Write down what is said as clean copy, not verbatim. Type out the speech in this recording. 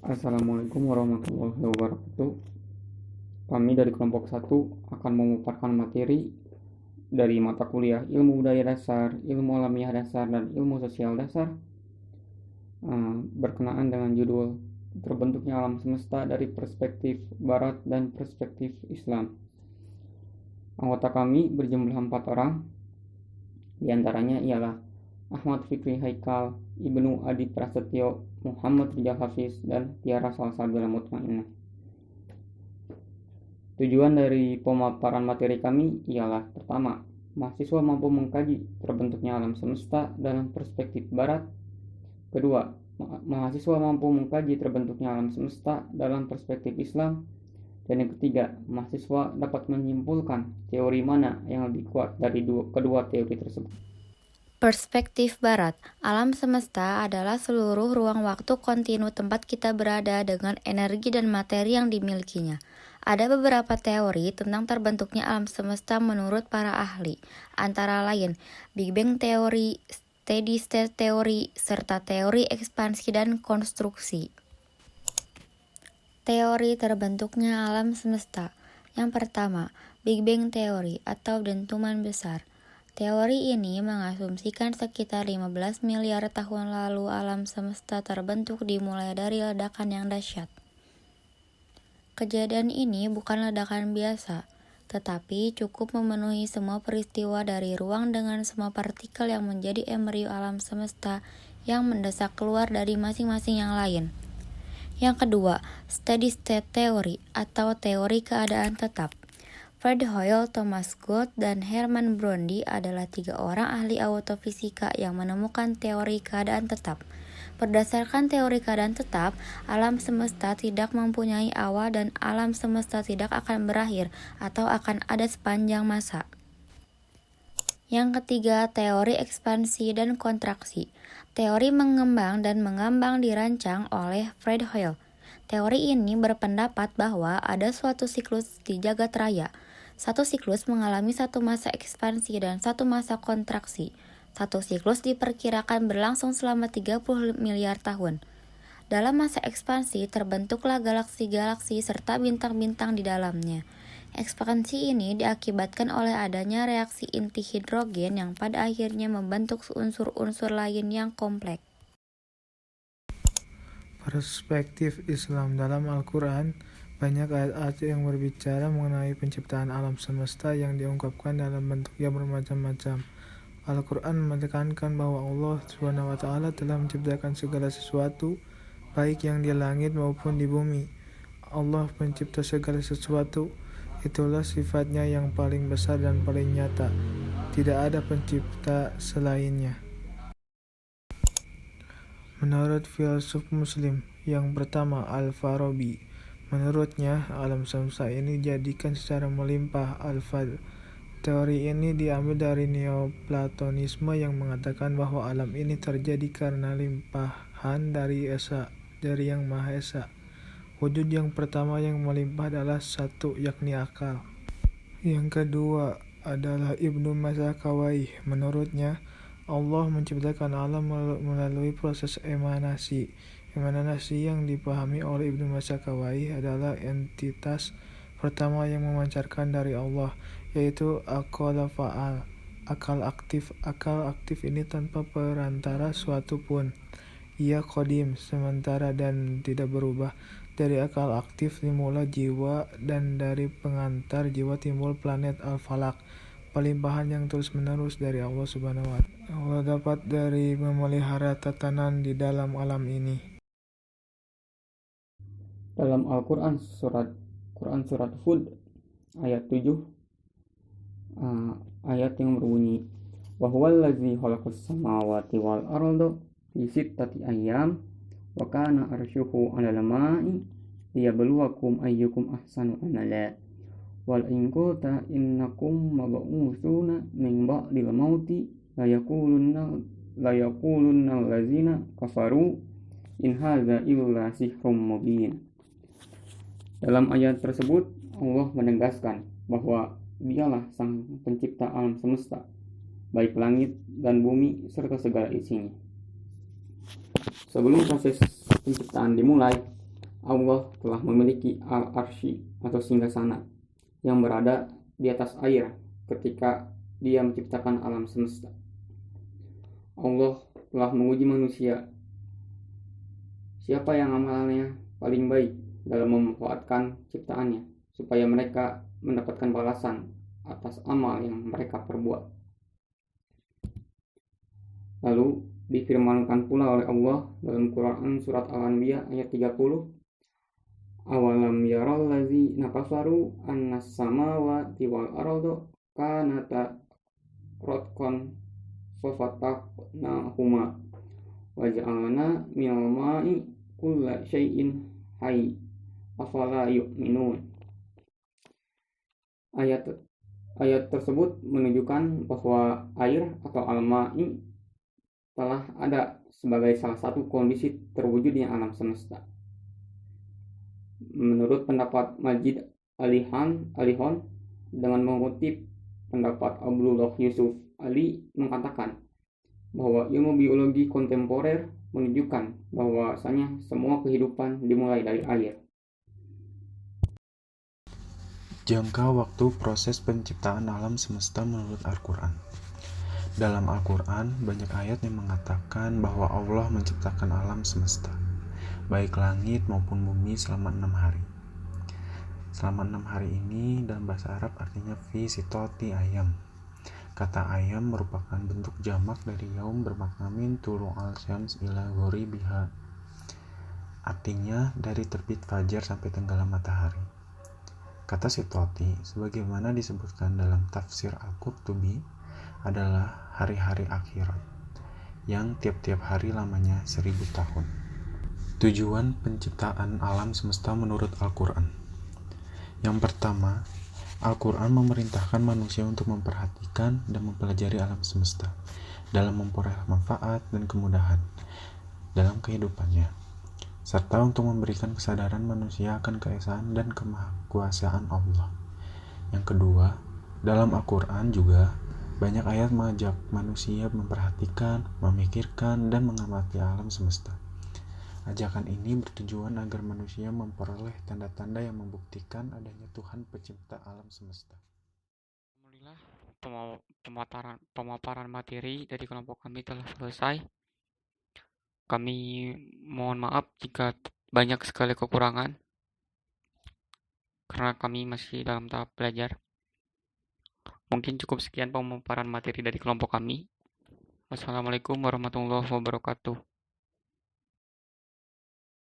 Assalamualaikum warahmatullahi wabarakatuh. Kami dari kelompok 1 akan memaparkan materi dari mata kuliah Ilmu Budaya Dasar, Ilmu Alamiah Dasar, dan Ilmu Sosial Dasar berkenaan dengan judul Terbentuknya Alam Semesta dari Perspektif Barat dan Perspektif Islam. Anggota kami berjumlah 4 orang. Di antaranya ialah Ahmad Fikri Haikal, Ibnu Adi Prasetyo, Muhammad Rijal Hafiz, dan Tiara Salsabila Mutmainnah. Tujuan dari pemaparan materi kami ialah: pertama, mahasiswa mampu mengkaji terbentuknya alam semesta dalam perspektif barat. Kedua, mahasiswa mampu mengkaji terbentuknya alam semesta dalam perspektif Islam. Dan yang ketiga, mahasiswa dapat menyimpulkan teori mana yang lebih kuat dari kedua teori tersebut. Perspektif Barat, alam semesta adalah seluruh ruang waktu kontinu tempat kita berada dengan energi dan materi yang dimilikinya. Ada beberapa teori tentang terbentuknya alam semesta menurut para ahli, antara lain Big Bang teori, steady state teori, serta teori ekspansi dan konstruksi. Teori terbentuknya alam semesta. Yang pertama, Big Bang teori atau dentuman besar. Teori ini mengasumsikan sekitar 15 miliar tahun lalu alam semesta terbentuk dimulai dari ledakan yang dahsyat. Kejadian ini bukan ledakan biasa, tetapi cukup memenuhi semua peristiwa dari ruang dengan semua partikel yang menjadi embrio alam semesta yang mendesak keluar dari masing-masing yang lain. Yang kedua, steady state theory atau teori keadaan tetap. Fred Hoyle, Thomas Gould, dan Hermann Brondi adalah 3 orang ahli autofisika yang menemukan teori keadaan tetap. Berdasarkan teori keadaan tetap, alam semesta tidak mempunyai awal dan alam semesta tidak akan berakhir atau akan ada sepanjang masa. Yang ketiga, teori ekspansi dan kontraksi. Teori mengembang dan mengambang dirancang oleh Fred Hoyle. Teori ini berpendapat bahwa ada suatu siklus di jagat raya. Satu siklus mengalami satu masa ekspansi dan satu masa kontraksi. Satu siklus diperkirakan berlangsung selama 30 miliar tahun. Dalam masa ekspansi terbentuklah galaksi-galaksi serta bintang-bintang di dalamnya. Ekspansi ini diakibatkan oleh adanya reaksi inti hidrogen yang pada akhirnya membentuk unsur-unsur lain yang kompleks. Perspektif Islam dalam Al-Quran, banyak ayat-ayat yang berbicara mengenai penciptaan alam semesta yang diungkapkan dalam bentuk yang bermacam-macam. Al-Quran menekankan bahwa Allah SWT telah menciptakan segala sesuatu, baik yang di langit maupun di bumi. Allah pencipta segala sesuatu, itulah sifatnya yang paling besar dan paling nyata. Tidak ada pencipta selainnya. Menurut filsuf Muslim yang pertama, Al-Farabi, menurutnya alam semesta ini dijadikan secara melimpah al-fadl. Teori ini diambil dari Neoplatonisme yang mengatakan bahwa alam ini terjadi karena limpahan dari Yang Maha Esa. Wujud yang pertama yang melimpah adalah satu, yakni akal. Yang kedua adalah Ibnu Masakawai. Menurutnya, Allah menciptakan alam melalui proses emanasi. Emanasi yang dipahami oleh Ibnu Masakawai adalah entitas pertama yang memancarkan dari Allah, yaitu akal fa'al, akal aktif. Akal aktif ini tanpa perantara suatu pun. Ia qadim, sementara dan tidak berubah. Dari akal aktif dimulai jiwa, dan dari pengantar jiwa timbul planet al-falak. Pelimpahan yang terus-menerus dari Allah Subhanahu wa Ta'ala. Allah dapat dari memelihara tatanan di dalam alam ini. Dalam Al-Quran surat Hud ayat 7, ayat yang berbunyi, wa huwallazi khalaqas samawati wal arda fi sittati ayyam wa kana arsyuhu 'alal ma'i liyabluwakum ayyukum ahsanu amala wal in qulta innakum mab'utsuna min ba'dil mauti la yaqulunna allazina kafaru in hadza illa sihrun mubin. Dalam ayat tersebut, Allah menegaskan bahwa Dialah sang pencipta alam semesta, baik langit dan bumi serta segala isinya. Sebelum proses penciptaan dimulai, Allah telah memiliki al-arsy atau singgasana yang berada di atas air ketika Dia menciptakan alam semesta. Allah telah menguji manusia, siapa yang amalannya paling baik dalam memanfaatkan ciptaannya, supaya mereka mendapatkan balasan atas amal yang mereka perbuat. Lalu difirmankan pula oleh Allah dalam Quran surat Al-Anbiya ayat 30, awalam yaral ladzina kafaru annas samawati wal arda kanata ratqan fafataqnahuma wa ja'alna minal ma'i kulla syai'in hayy afala yu'minun. Ayat tersebut menunjukkan bahwa air atau al-ma'i telah ada sebagai salah satu kondisi terwujudnya alam semesta. Menurut pendapat Majid Alihon, dengan mengutip pendapat Abdullah Yusuf Ali, mengatakan bahwa ilmu biologi kontemporer menunjukkan bahwasanya semua kehidupan dimulai dari air. Jangka waktu proses penciptaan alam semesta menurut Al-Quran. Dalam Al-Quran, banyak ayat yang mengatakan bahwa Allah menciptakan alam semesta, baik langit maupun bumi selama 6 hari. Selama 6 hari ini dalam bahasa Arab artinya fi sitoti ayam. Kata ayam merupakan bentuk jamak dari yaum bermakna min tulu al-syams ila ghoribiha. Artinya dari terbit fajar sampai tenggelam matahari. Kata sitoti, sebagaimana disebutkan dalam tafsir Al-Qurtubi, adalah hari-hari akhirat, yang tiap-tiap hari lamanya 1000 tahun. Tujuan penciptaan alam semesta menurut Al-Quran. Yang pertama, Al-Quran memerintahkan manusia untuk memperhatikan dan mempelajari alam semesta dalam memperoleh manfaat dan kemudahan dalam kehidupannya, serta untuk memberikan kesadaran manusia akan keesaan dan kemahakuasaan Allah. Yang kedua, dalam Al-Quran juga banyak ayat mengajak manusia memperhatikan, memikirkan, dan mengamati alam semesta. Ajakan ini bertujuan agar manusia memperoleh tanda-tanda yang membuktikan adanya Tuhan pencipta alam semesta. Alhamdulillah, pemaparan materi dari kelompok kami telah selesai. Kami mohon maaf jika banyak sekali kekurangan, karena kami masih dalam tahap belajar. Mungkin cukup sekian pemaparan materi dari kelompok kami. Wassalamualaikum warahmatullahi wabarakatuh.